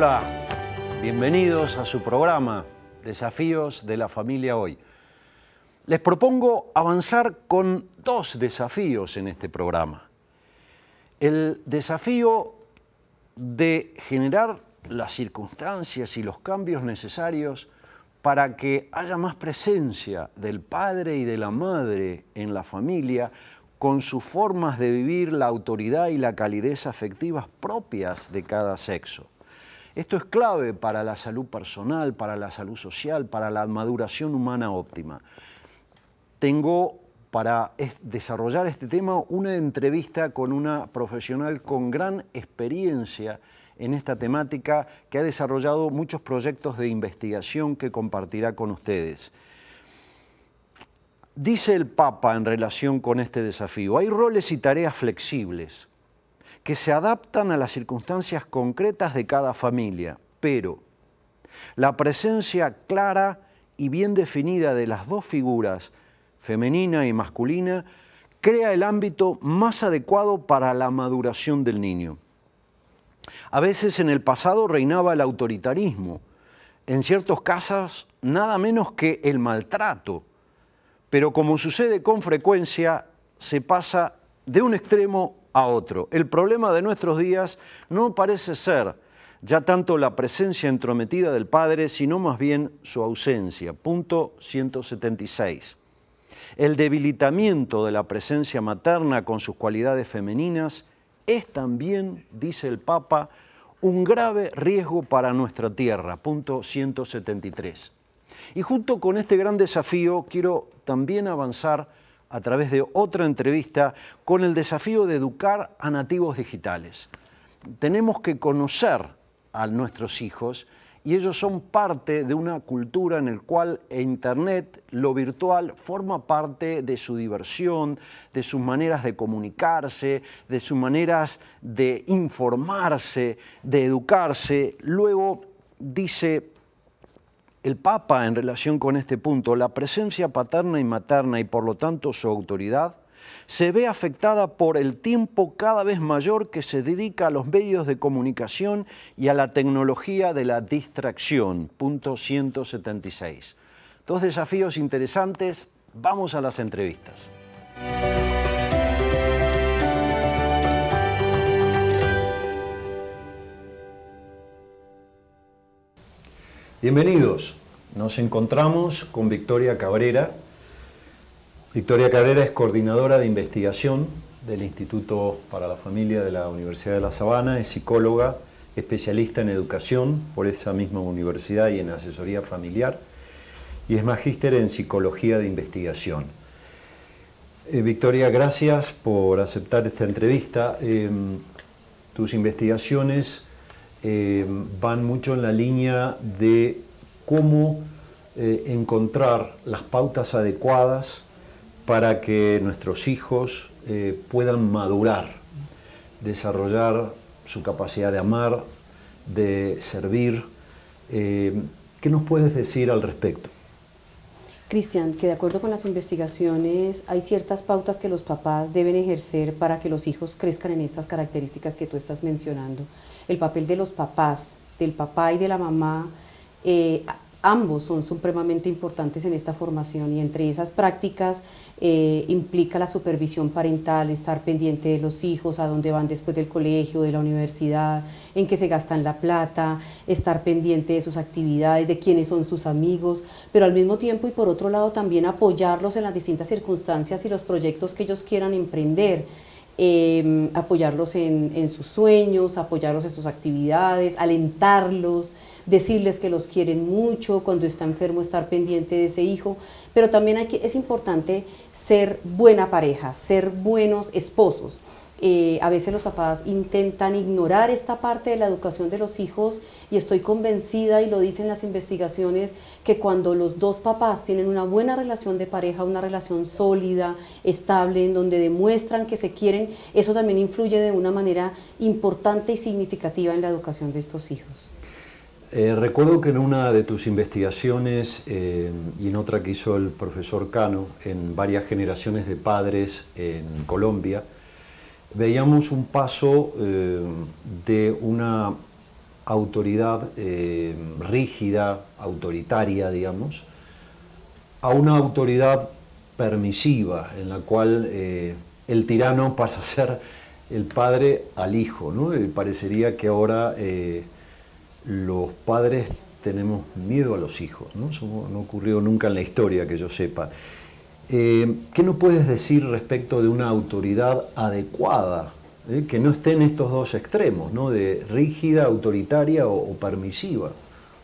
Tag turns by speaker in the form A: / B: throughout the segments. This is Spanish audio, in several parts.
A: Hola, bienvenidos a su programa Desafíos de la Familia Hoy. Les propongo avanzar con dos desafíos en este programa. El desafío de generar las circunstancias y los cambios necesarios para que haya más presencia del padre y de la madre en la familia con sus formas de vivir la autoridad y la calidez afectivas propias de cada sexo. Esto es clave para la salud personal, para la salud social, para la maduración humana óptima. Tengo para desarrollar este tema una entrevista con una profesional con gran experiencia en esta temática que ha desarrollado muchos proyectos de investigación que compartirá con ustedes. Dice el Papa en relación con este desafío: hay roles y tareas flexibles que se adaptan a las circunstancias concretas de cada familia, pero la presencia clara y bien definida de las dos figuras, femenina y masculina, crea el ámbito más adecuado para la maduración del niño. A veces en el pasado reinaba el autoritarismo, en ciertos casos nada menos que el maltrato, pero como sucede con frecuencia, se pasa de un extremo a otro. El problema de nuestros días no parece ser ya tanto la presencia entrometida del padre, sino más bien su ausencia. Punto 176. El debilitamiento de la presencia materna con sus cualidades femeninas es también, dice el Papa, un grave riesgo para nuestra tierra. Punto 173. Y junto con este gran desafío quiero también avanzar a través de otra entrevista con el desafío de educar a nativos digitales. Tenemos que conocer a nuestros hijos y ellos son parte de una cultura en la cual Internet, lo virtual, forma parte de su diversión, de sus maneras de comunicarse, de sus maneras de informarse, de educarse. Luego dice el Papa en relación con este punto: la presencia paterna y materna y por lo tanto su autoridad se ve afectada por el tiempo cada vez mayor que se dedica a los medios de comunicación y a la tecnología de la distracción. Punto 176. Dos desafíos interesantes. Vamos a las entrevistas. Bienvenidos. Nos encontramos con Victoria Cabrera. Victoria Cabrera es coordinadora de investigación del Instituto para la Familia de la Universidad de La Sabana, es psicóloga, especialista en educación por esa misma universidad y en asesoría familiar, y es magíster en psicología de investigación. Victoria, gracias por aceptar esta entrevista. Tus investigaciones van mucho en la línea de cómo encontrar las pautas adecuadas para que nuestros hijos puedan madurar, desarrollar su capacidad de amar, de servir. ¿Qué nos puedes decir al respecto?
B: Cristian, que de acuerdo con las investigaciones hay ciertas pautas que los papás deben ejercer para que los hijos crezcan en estas características que tú estás mencionando. El papel de los papás, del papá y de la mamá, ambos son supremamente importantes en esta formación, y entre esas prácticas implica la supervisión parental, estar pendiente de los hijos, a dónde van después del colegio, de la universidad, en qué se gastan la plata, estar pendiente de sus actividades, de quiénes son sus amigos, pero al mismo tiempo y por otro lado también apoyarlos en las distintas circunstancias y los proyectos que ellos quieran emprender. Apoyarlos en sus sueños, apoyarlos en sus actividades, alentarlos, decirles que los quieren mucho, cuando está enfermo estar pendiente de ese hijo, pero también es importante ser buena pareja, ser buenos esposos. A veces los papás intentan ignorar esta parte de la educación de los hijos, y estoy convencida, y lo dicen las investigaciones, que cuando los dos papás tienen una buena relación de pareja, una relación sólida, estable, en donde demuestran que se quieren, eso también influye de una manera importante y significativa en la educación de estos hijos.
A: Recuerdo que en una de tus investigaciones y en otra que hizo el profesor Cano en varias generaciones de padres en Colombia, veíamos un paso de una autoridad rígida, autoritaria, digamos, a una autoridad permisiva, en la cual el tirano pasa a ser el padre al hijo, ¿no? Parecería que ahora los padres tenemos miedo a los hijos, ¿no? Eso no ocurrió nunca en la historia que yo sepa. ¿Qué nos puedes decir respecto de una autoridad adecuada, que no esté en estos dos extremos, ¿no? De rígida, autoritaria o permisiva?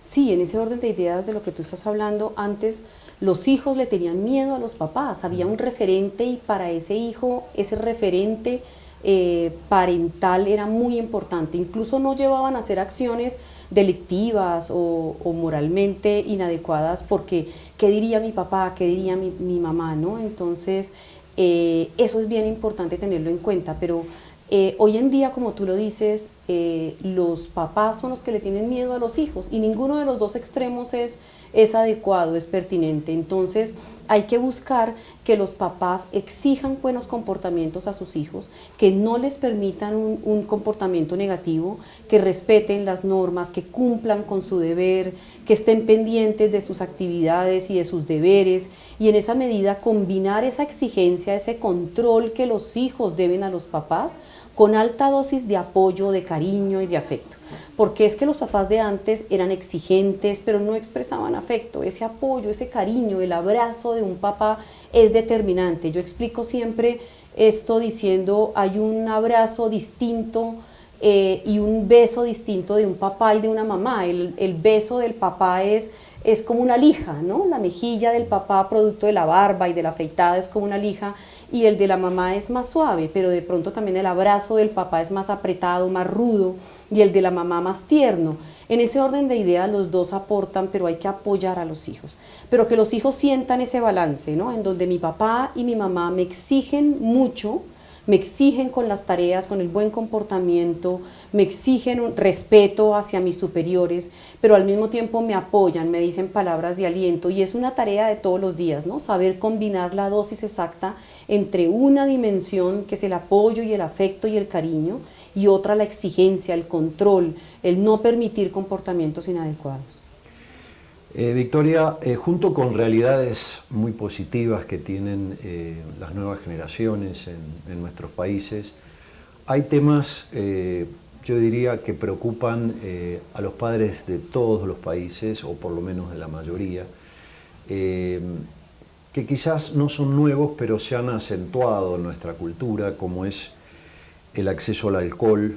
B: Sí, en ese orden de ideas de lo que tú estás hablando, antes los hijos le tenían miedo a los papás, había un referente y para ese hijo, ese referente parental era muy importante, incluso no llevaban a hacer acciones delictivas o moralmente inadecuadas porque ¿qué diría mi papá? ¿Qué diría mi mamá? ¿No? Entonces, eso es bien importante tenerlo en cuenta, pero hoy en día, como tú lo dices, los papás son los que le tienen miedo a los hijos y ninguno de los dos extremos es adecuado, es pertinente. Entonces hay que buscar que los papás exijan buenos comportamientos a sus hijos, que no les permitan un comportamiento negativo, que respeten las normas, que cumplan con su deber, que estén pendientes de sus actividades y de sus deberes y en esa medida combinar esa exigencia, ese control que los hijos deben a los papás con alta dosis de apoyo, de cariño y de afecto. Porque es que los papás de antes eran exigentes, pero no expresaban afecto. Ese apoyo, ese cariño, el abrazo de un papá es determinante. Yo explico siempre esto diciendo, hay un abrazo distinto y un beso distinto de un papá y de una mamá. El beso del papá es como una lija, ¿no? La mejilla del papá, producto de la barba y de la afeitada, es como una lija, y el de la mamá es más suave, pero de pronto también el abrazo del papá es más apretado, más rudo, y el de la mamá más tierno. En ese orden de ideas los dos aportan, pero hay que apoyar a los hijos. Pero que los hijos sientan ese balance, ¿no? En donde mi papá y mi mamá me exigen mucho, me exigen con las tareas, con el buen comportamiento, me exigen un respeto hacia mis superiores, pero al mismo tiempo me apoyan, me dicen palabras de aliento y es una tarea de todos los días, ¿no? Saber combinar la dosis exacta entre una dimensión que es el apoyo y el afecto y el cariño y otra la exigencia, el control, el no permitir comportamientos inadecuados.
A: Victoria, junto con realidades muy positivas que tienen las nuevas generaciones en nuestros países, hay temas, yo diría, que preocupan a los padres de todos los países, o por lo menos de la mayoría, que quizás no son nuevos, pero se han acentuado en nuestra cultura, como es el acceso al alcohol,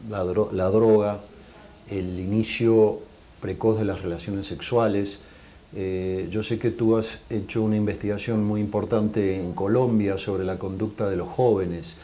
A: la droga, el inicio precoz de las relaciones sexuales. Yo sé que tú has hecho una investigación muy importante en Colombia sobre la conducta de los jóvenes.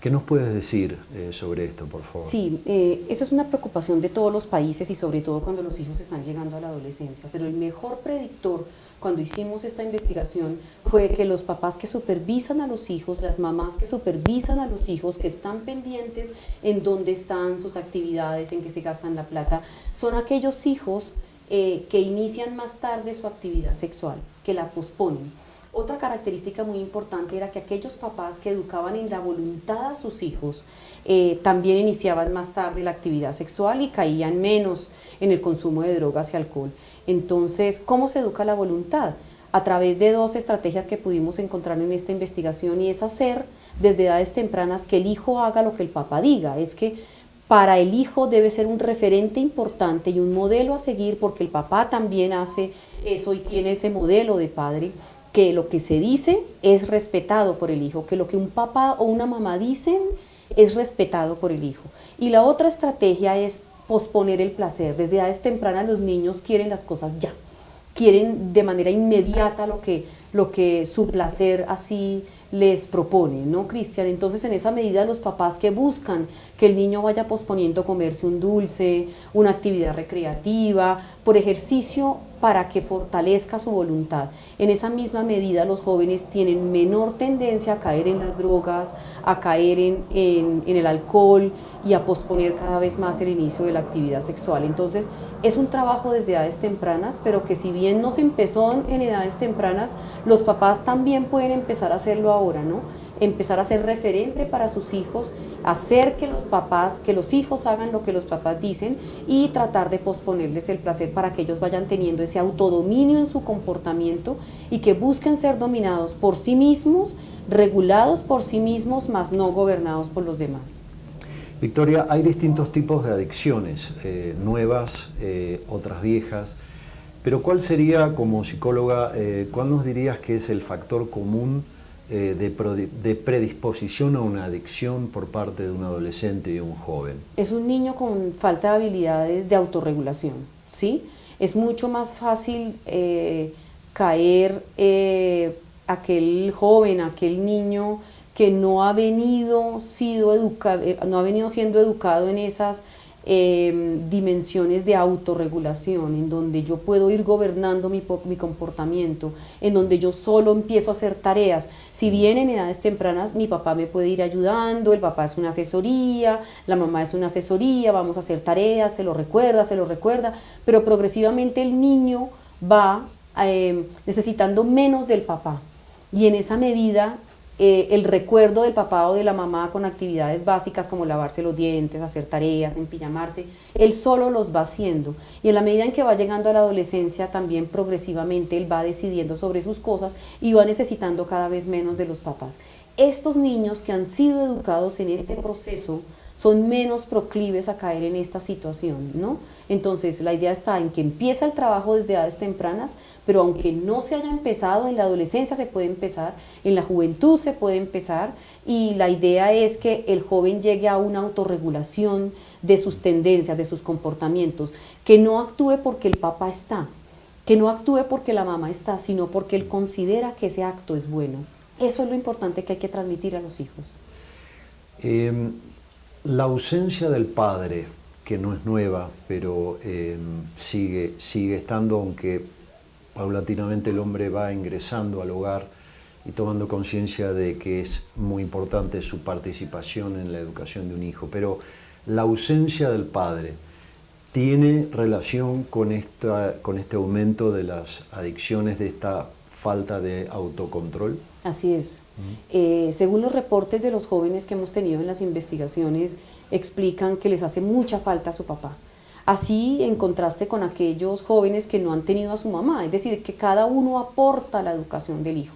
A: ¿Qué nos puedes decir sobre esto, por favor?
B: Sí, esa es una preocupación de todos los países y sobre todo cuando los hijos están llegando a la adolescencia, pero el mejor predictor cuando hicimos esta investigación fue que los papás que supervisan a los hijos, las mamás que supervisan a los hijos, que están pendientes en dónde están sus actividades, en qué se gastan la plata, son aquellos hijos que inician más tarde su actividad sexual, que la posponen. Otra característica muy importante era que aquellos papás que educaban en la voluntad a sus hijos también iniciaban más tarde la actividad sexual y caían menos en el consumo de drogas y alcohol. Entonces, ¿cómo se educa la voluntad? A través de dos estrategias que pudimos encontrar en esta investigación y es hacer desde edades tempranas que el hijo haga lo que el papá diga. Es que para el hijo debe ser un referente importante y un modelo a seguir porque el papá también hace eso y tiene ese modelo de padre, que lo que se dice es respetado por el hijo, que lo que un papá o una mamá dicen es respetado por el hijo. Y la otra estrategia es posponer el placer. Desde edades tempranas los niños quieren las cosas ya, quieren de manera inmediata lo que su placer así les propone, ¿no, Cristian? Entonces, en esa medida, los papás que buscan que el niño vaya posponiendo comerse un dulce, una actividad recreativa, por ejercicio para que fortalezca su voluntad. En esa misma medida, los jóvenes tienen menor tendencia a caer en las drogas, a caer en el alcohol y a posponer cada vez más el inicio de la actividad sexual. Entonces, es un trabajo desde edades tempranas, pero que si bien no se empezó en edades tempranas, los papás también pueden empezar a hacerlo ahora, ¿no? Empezar a ser referente para sus hijos hacer que los papás, que los hijos hagan lo que los papás dicen y tratar de posponerles el placer para que ellos vayan teniendo ese autodominio en su comportamiento y que busquen ser dominados por sí mismos, regulados por sí mismos, mas no gobernados por los demás.
A: Victoria, hay distintos tipos de adicciones, nuevas, otras viejas, pero ¿cuál sería, como psicóloga, cuál nos dirías que es el factor común de predisposición a una adicción por parte de un adolescente y de un joven?
B: Es un niño con falta de habilidades de autorregulación, ¿sí? Es mucho más fácil caer aquel joven, aquel niño que no ha venido siendo educado en esas dimensiones de autorregulación, en donde yo puedo ir gobernando mi comportamiento, en donde yo solo empiezo a hacer tareas. Si bien en edades tempranas mi papá me puede ir ayudando, el papá es una asesoría, la mamá es una asesoría, vamos a hacer tareas, se lo recuerda, pero progresivamente el niño va necesitando menos del papá y en esa medida el recuerdo del papá o de la mamá con actividades básicas como lavarse los dientes, hacer tareas, empijamarse, él solo los va haciendo. Y en la medida en que va llegando a la adolescencia, también progresivamente él va decidiendo sobre sus cosas y va necesitando cada vez menos de los papás. Estos niños que han sido educados en este proceso son menos proclives a caer en esta situación, ¿no? Entonces, la idea está en que empieza el trabajo desde edades tempranas, pero aunque no se haya empezado, en la adolescencia se puede empezar, en la juventud se puede empezar, y la idea es que el joven llegue a una autorregulación de sus tendencias, de sus comportamientos, que no actúe porque el papá está, que no actúe porque la mamá está, sino porque él considera que ese acto es bueno. Eso es lo importante que hay que transmitir a los hijos.
A: La ausencia del padre, que no es nueva, pero sigue estando, aunque paulatinamente el hombre va ingresando al hogar y tomando conciencia de que es muy importante su participación en la educación de un hijo. Pero la ausencia del padre tiene relación con este aumento de las adicciones, de esta falta de autocontrol.
B: Así es. Según los reportes de los jóvenes que hemos tenido en las investigaciones, explican que les hace mucha falta a su papá. Así en contraste con aquellos jóvenes que no han tenido a su mamá, es decir, que cada uno aporta a la educación del hijo.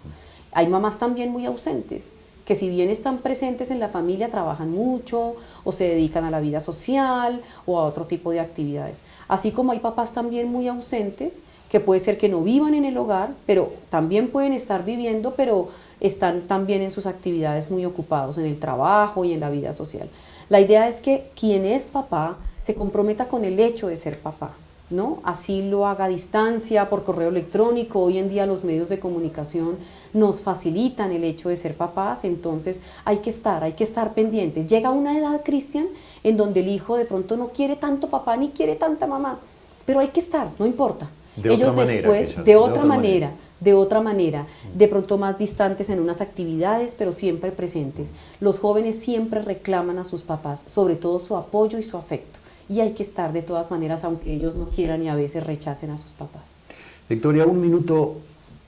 B: Hay mamás también muy ausentes, que si bien están presentes en la familia, trabajan mucho o se dedican a la vida social o a otro tipo de actividades. Así como hay papás también muy ausentes, que puede ser que no vivan en el hogar, pero también pueden estar viviendo, pero están también en sus actividades muy ocupados, en el trabajo y en la vida social. La idea es que quien es papá se comprometa con el hecho de ser papá, ¿no? Así lo haga a distancia, por correo electrónico. Hoy en día los medios de comunicación nos facilitan el hecho de ser papás, entonces hay que estar pendientes. Llega una edad, Cristian, en donde el hijo de pronto no quiere tanto papá ni quiere tanta mamá, pero hay que estar, no importa. Ellos después, de otra manera, de pronto más distantes en unas actividades, pero siempre presentes. Los jóvenes siempre reclaman a sus papás, sobre todo su apoyo y su afecto. Y hay que estar de todas maneras, aunque ellos no quieran y a veces rechacen a sus papás.
A: Victoria, un minuto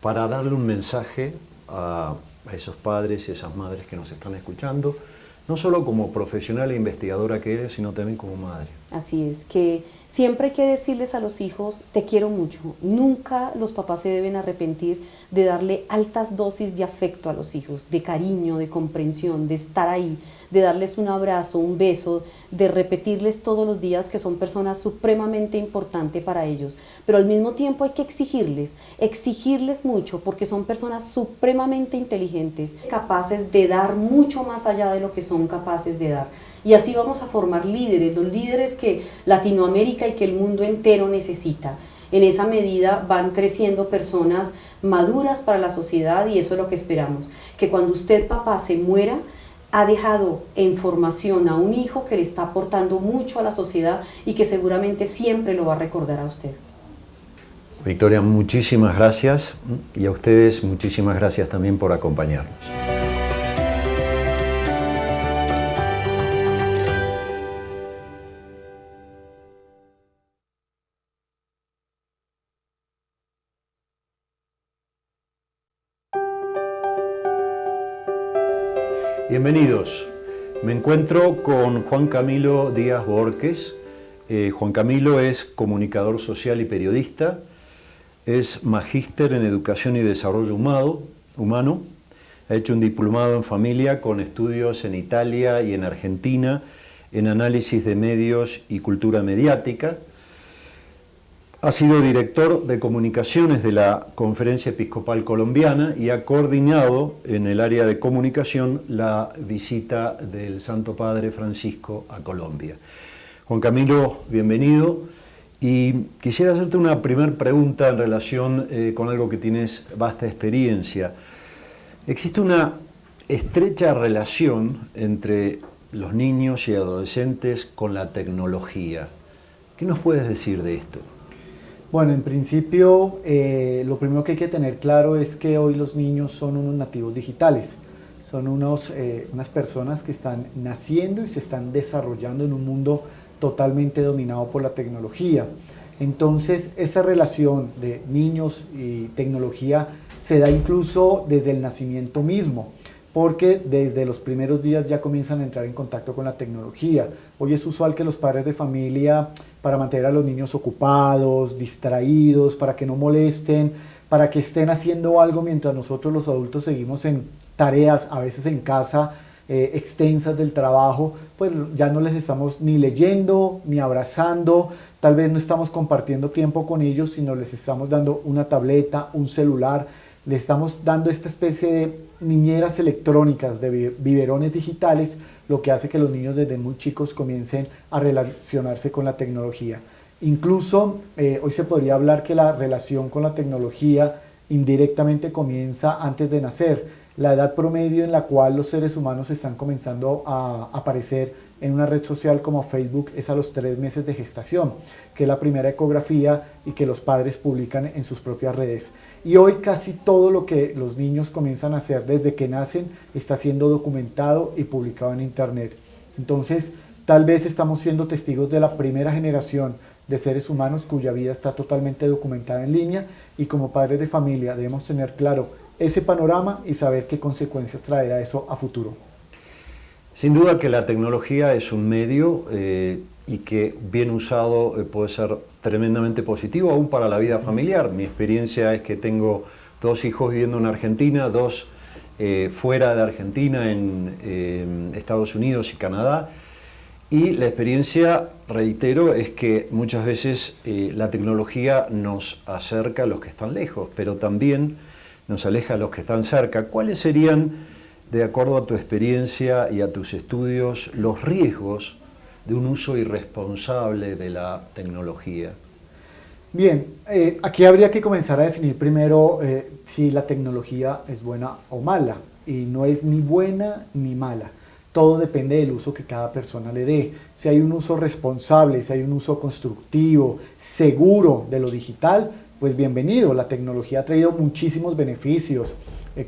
A: para darle un mensaje a esos padres y esas madres que nos están escuchando, no solo como profesional e investigadora que eres, sino también como madre.
B: Así es, que siempre hay que decirles a los hijos, te quiero mucho. Nunca los papás se deben arrepentir de darle altas dosis de afecto a los hijos, de cariño, de comprensión, de estar ahí, de darles un abrazo, un beso, de repetirles todos los días que son personas supremamente importantes para ellos. Pero al mismo tiempo hay que exigirles mucho, porque son personas supremamente inteligentes, capaces de dar mucho más allá de lo que son capaces de dar. Y así vamos a formar líderes, los líderes que Latinoamérica y que el mundo entero necesita. En esa medida van creciendo personas maduras para la sociedad y eso es lo que esperamos. Que cuando usted, papá, se muera, ha dejado en formación a un hijo que le está aportando mucho a la sociedad y que seguramente siempre lo va a recordar a usted.
A: Victoria, muchísimas gracias y a ustedes muchísimas gracias también por acompañarnos. Bienvenidos. Me encuentro con Juan Camilo Díaz Borges. Juan Camilo es comunicador social y periodista, es magíster en Educación y Desarrollo Humano, ha hecho un diplomado en familia con estudios en Italia y en Argentina en análisis de medios y cultura mediática. Ha sido director de comunicaciones de la Conferencia Episcopal Colombiana y ha coordinado en el área de comunicación la visita del Santo Padre Francisco a Colombia. Juan Camilo, bienvenido. Y quisiera hacerte una primera pregunta en relación con algo que tienes vasta experiencia. Existe una estrecha relación entre los niños y adolescentes con la tecnología. ¿Qué nos puedes decir de esto?
C: Bueno, en principio, lo primero que hay que tener claro es que hoy los niños son unos nativos digitales. Son unas personas que están naciendo y se están desarrollando en un mundo totalmente dominado por la tecnología. Entonces, esa relación de niños y tecnología se da incluso desde el nacimiento mismo, porque desde los primeros días ya comienzan a entrar en contacto con la tecnología. Hoy es usual que los padres de familia, para mantener a los niños ocupados, distraídos, para que no molesten, para que estén haciendo algo mientras nosotros los adultos seguimos en tareas, a veces en casa, extensas del trabajo, pues ya no les estamos ni leyendo, ni abrazando, tal vez no estamos compartiendo tiempo con ellos, sino les estamos dando una tableta, un celular, le estamos dando esta especie de niñeras electrónicas, de biberones digitales, lo que hace que los niños desde muy chicos comiencen a relacionarse con la tecnología. Incluso hoy se podría hablar que la relación con la tecnología indirectamente comienza antes de nacer. La edad promedio en la cual los seres humanos están comenzando a aparecer en una red social como Facebook es a los 3 meses de gestación, que es la primera ecografía y que los padres publican en sus propias redes. Y hoy casi todo lo que los niños comienzan a hacer desde que nacen está siendo documentado y publicado en internet. Entonces, tal vez estamos siendo testigos de la primera generación de seres humanos cuya vida está totalmente documentada en línea, y como padres de familia debemos tener claro ese panorama y saber qué consecuencias traerá eso a futuro.
A: Sin duda que la tecnología es un medio y que bien usado puede ser tremendamente positivo aún para la vida familiar. Mi experiencia es que tengo 2 hijos viviendo en Argentina, 2 fuera de Argentina, en Estados Unidos y Canadá. Y la experiencia, reitero, es que muchas veces la tecnología nos acerca a los que están lejos, pero también nos aleja a los que están cerca. ¿Cuáles serían, de acuerdo a tu experiencia y a tus estudios, los riesgos de un uso irresponsable de la tecnología?
C: Bien, aquí habría que comenzar a definir primero si la tecnología es buena o mala, y no es ni buena ni mala. Todo depende del uso que cada persona le dé. Si hay un uso responsable, si hay un uso constructivo, seguro de lo digital, pues bienvenido. La tecnología ha traído muchísimos beneficios,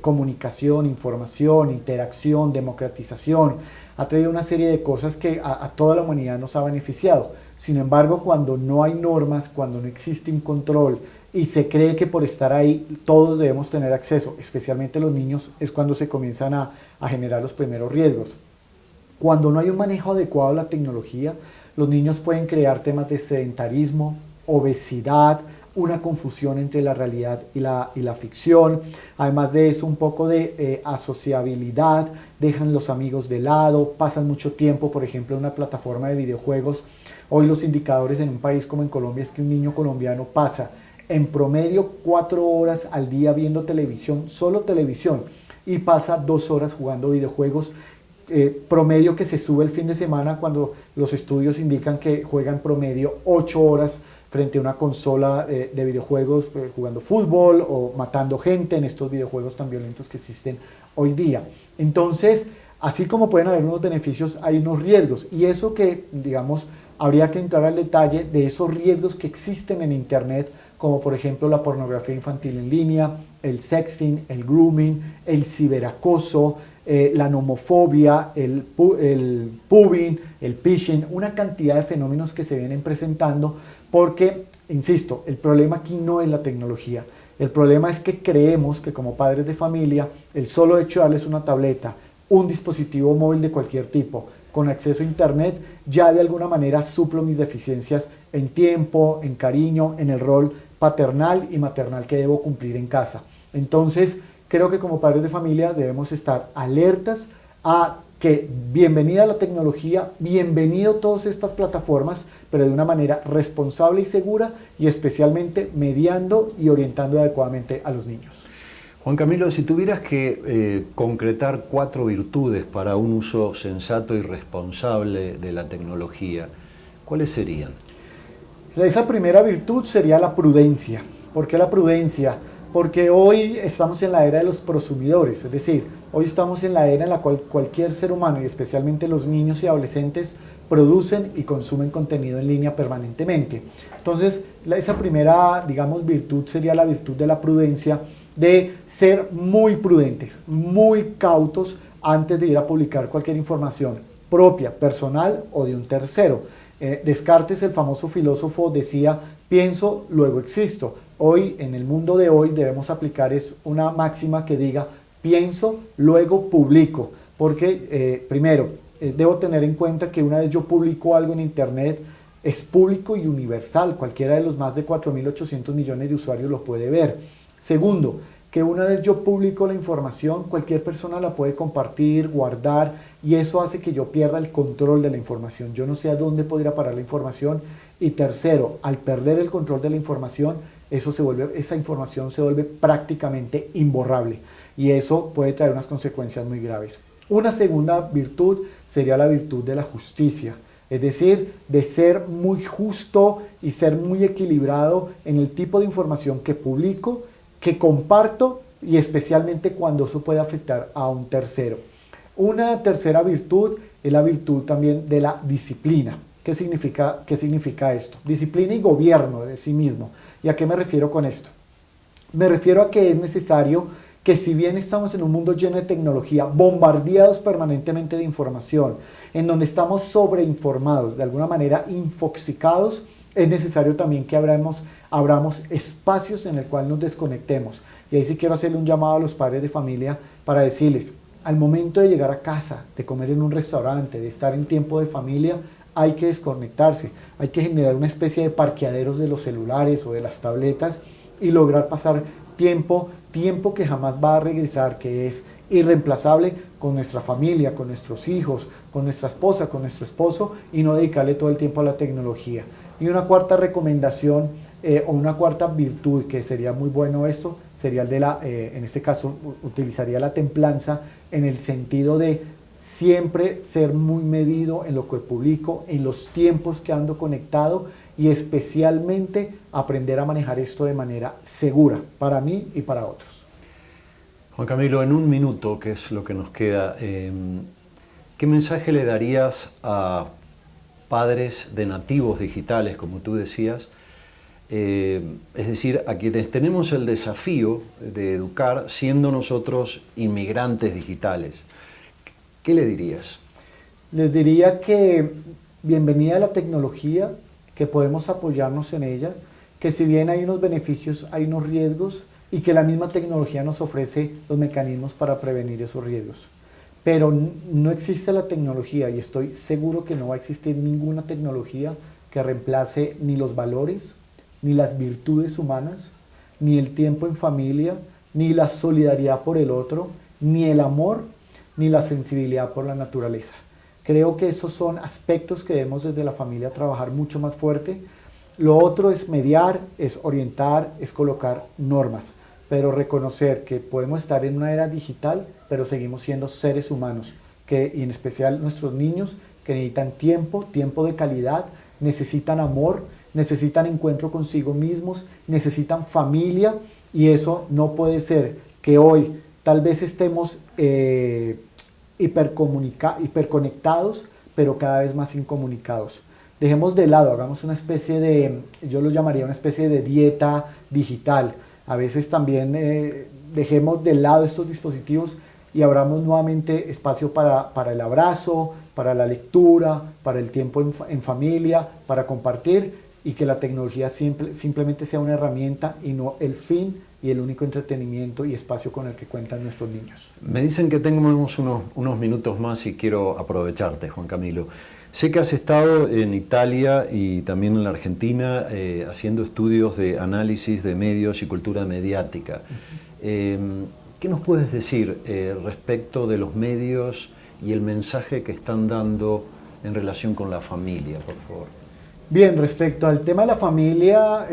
C: comunicación, información, interacción, democratización. Ha traído una serie de cosas que a toda la humanidad nos ha beneficiado. Sin embargo, cuando no hay normas, cuando no existe un control y se cree que por estar ahí todos debemos tener acceso, especialmente los niños, es cuando se comienzan a generar los primeros riesgos. Cuando no hay un manejo adecuado de la tecnología, los niños pueden crear temas de sedentarismo, obesidad, una confusión entre la realidad y la ficción. Además de eso, un poco de asociabilidad, dejan los amigos de lado, pasan mucho tiempo, por ejemplo, en una plataforma de videojuegos. Hoy los indicadores en un país como en Colombia es que un niño colombiano pasa en promedio 4 horas al día viendo televisión, solo televisión, y pasa 2 horas jugando videojuegos, promedio que se sube el fin de semana, cuando los estudios indican que juegan promedio 8 horas frente a una consola de videojuegos, jugando fútbol o matando gente en estos videojuegos tan violentos que existen hoy día. Entonces, así como pueden haber unos beneficios, hay unos riesgos, y eso que, digamos, habría que entrar al detalle de esos riesgos que existen en Internet, como por ejemplo la pornografía infantil en línea, el sexting, el grooming, el ciberacoso, la nomofobia, el pubbing, el phishing, una cantidad de fenómenos que se vienen presentando, porque, insisto, el problema aquí no es la tecnología. El problema es que creemos que como padres de familia, el solo hecho de darles una tableta, un dispositivo móvil de cualquier tipo, con acceso a internet, ya de alguna manera suplo mis deficiencias en tiempo, en cariño, en el rol paternal y maternal que debo cumplir en casa. Entonces, creo que como padres de familia debemos estar alertas a que bienvenida la tecnología, bienvenido todas estas plataformas, pero de una manera responsable y segura y especialmente mediando y orientando adecuadamente a los niños.
A: Juan Camilo, si tuvieras que concretar 4 virtudes para un uso sensato y responsable de la tecnología, ¿cuáles serían?
C: Esa primera virtud sería la prudencia. ¿Por qué la prudencia? Porque hoy estamos en la era de los prosumidores, es decir, hoy estamos en la era en la cual cualquier ser humano y especialmente los niños y adolescentes producen y consumen contenido en línea permanentemente. Entonces, esa primera, digamos, virtud sería la virtud de la prudencia, de ser muy prudentes, muy cautos antes de ir a publicar cualquier información propia, personal o de un tercero. Descartes, el famoso filósofo, decía: pienso, luego existo. Hoy, en el mundo de hoy, debemos aplicar una máxima que diga: pienso, luego publico. Porque, primero, debo tener en cuenta que una vez yo publico algo en internet, es público y universal. Cualquiera de los más de 4.800 millones de usuarios lo puede ver. Segundo, que una vez yo publico la información, cualquier persona la puede compartir, guardar, y eso hace que yo pierda el control de la información. Yo no sé a dónde podría parar la información. Y tercero, al perder el control de la información, esa información se vuelve prácticamente imborrable, y eso puede traer unas consecuencias muy graves. Una segunda virtud sería la virtud de la justicia, es decir, de ser muy justo y ser muy equilibrado en el tipo de información que publico, que comparto, y especialmente cuando eso puede afectar a un tercero. Una tercera virtud es la virtud también de la disciplina. ¿Qué significa esto? Disciplina y gobierno de sí mismo. ¿Y a qué me refiero con esto? Me refiero a que es necesario que, si bien estamos en un mundo lleno de tecnología, bombardeados permanentemente de información, en donde estamos sobreinformados, de alguna manera infoxicados, es necesario también que abramos espacios en el cual nos desconectemos. Y ahí sí quiero hacerle un llamado a los padres de familia para decirles: al momento de llegar a casa, de comer en un restaurante, de estar en tiempo de familia, hay que desconectarse, hay que generar una especie de parqueaderos de los celulares o de las tabletas y lograr pasar tiempo que jamás va a regresar, que es irreemplazable, con nuestra familia, con nuestros hijos, con nuestra esposa, con nuestro esposo, y no dedicarle todo el tiempo a la tecnología. Y una cuarta recomendación o una cuarta virtud, que sería muy bueno esto, sería el de en este caso utilizaría la templanza, en el sentido de siempre ser muy medido en lo que publico, en los tiempos que ando conectado, y especialmente aprender a manejar esto de manera segura para mí y para otros.
A: Juan Camilo, en un minuto, que es lo que nos queda, ¿qué mensaje le darías a padres de nativos digitales, como tú decías? Es decir, a quienes tenemos el desafío de educar siendo nosotros inmigrantes digitales. ¿Qué le dirías?
C: Les diría que bienvenida a la tecnología, que podemos apoyarnos en ella, que si bien hay unos beneficios, hay unos riesgos, y que la misma tecnología nos ofrece los mecanismos para prevenir esos riesgos. Pero no existe la tecnología, y estoy seguro que no va a existir ninguna tecnología que reemplace ni los valores, ni las virtudes humanas, ni el tiempo en familia, ni la solidaridad por el otro, ni el amor, ni la sensibilidad por la naturaleza. Creo que esos son aspectos que debemos desde la familia trabajar mucho más fuerte. Lo otro es mediar, es orientar, es colocar normas, pero reconocer que podemos estar en una era digital, pero seguimos siendo seres humanos, y en especial nuestros niños, que necesitan tiempo de calidad, necesitan amor, necesitan encuentro consigo mismos, necesitan familia, y eso no puede ser que hoy tal vez estemos hiperconectados, pero cada vez más incomunicados. Dejemos de lado, hagamos una especie de, yo lo llamaría una especie de dieta digital. A veces también dejemos de lado estos dispositivos y abramos nuevamente espacio para el abrazo, para la lectura, para el tiempo en familia, para compartir, y que la tecnología simplemente sea una herramienta y no el fin y el único entretenimiento y espacio con el que cuentan nuestros niños.
A: Me dicen que tenemos unos minutos más y quiero aprovecharte, Juan Camilo. Sé que has estado en Italia y también en la Argentina haciendo estudios de análisis de medios y cultura mediática. ¿Qué nos puedes decir respecto de los medios y el mensaje que están dando en relación con la familia, por favor?
C: Bien, respecto al tema de la familia,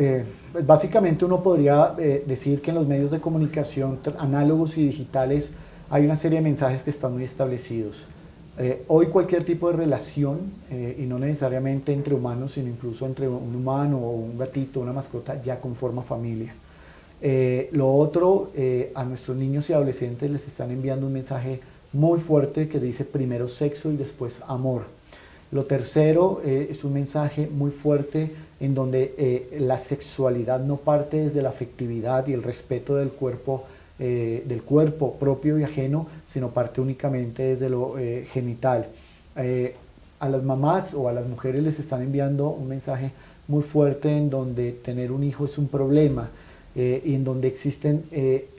C: básicamente uno podría decir que en los medios de comunicación análogos y digitales hay una serie de mensajes que están muy establecidos. Hoy cualquier tipo de relación, y no necesariamente entre humanos, sino incluso entre un humano o un gatito, una mascota, ya conforma familia. Lo otro, a nuestros niños y adolescentes les están enviando un mensaje muy fuerte que dice primero sexo y después amor. Lo tercero es un mensaje muy fuerte en donde la sexualidad no parte desde la afectividad y el respeto del cuerpo propio y ajeno, sino parte únicamente desde lo genital. A las mamás o a las mujeres les están enviando un mensaje muy fuerte en donde tener un hijo es un problema y en donde existen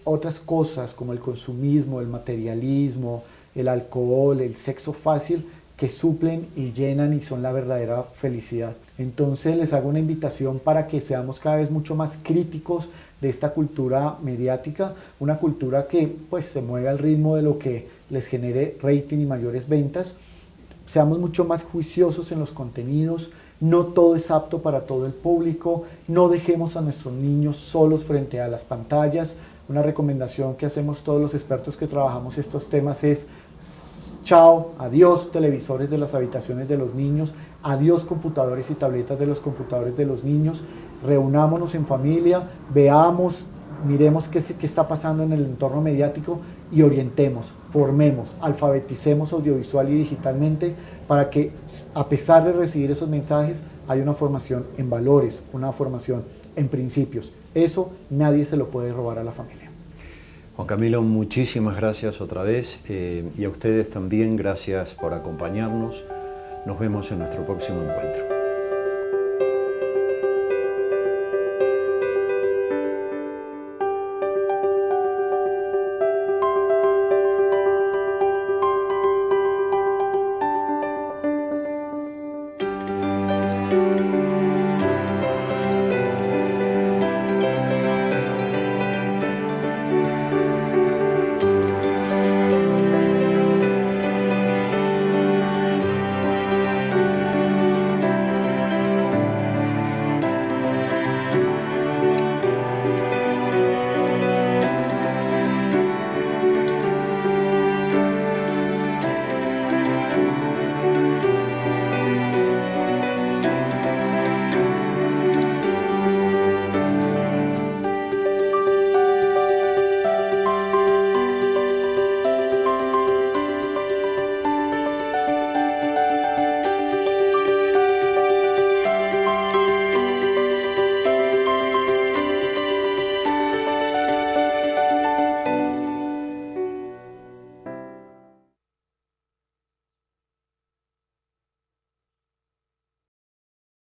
C: otras cosas como el consumismo, el materialismo, el alcohol, el sexo fácil, que suplen y llenan y son la verdadera felicidad. Entonces les hago una invitación para que seamos cada vez mucho más críticos de esta cultura mediática, una cultura que pues se mueve al ritmo de lo que les genere rating y mayores ventas. Seamos mucho más juiciosos en los contenidos, no todo es apto para todo el público, no dejemos a nuestros niños solos frente a las pantallas. Una recomendación que hacemos todos los expertos que trabajamos estos temas es: chao, adiós televisores de las habitaciones de los niños, adiós computadores y tabletas de los computadores de los niños, reunámonos en familia, veamos, miremos qué está pasando en el entorno mediático y orientemos, formemos, alfabeticemos audiovisual y digitalmente para que, a pesar de recibir esos mensajes, haya una formación en valores, una formación en principios. Eso nadie se lo puede robar a la familia.
A: Juan Camilo, muchísimas gracias otra vez y a ustedes también gracias por acompañarnos. Nos vemos en nuestro próximo encuentro.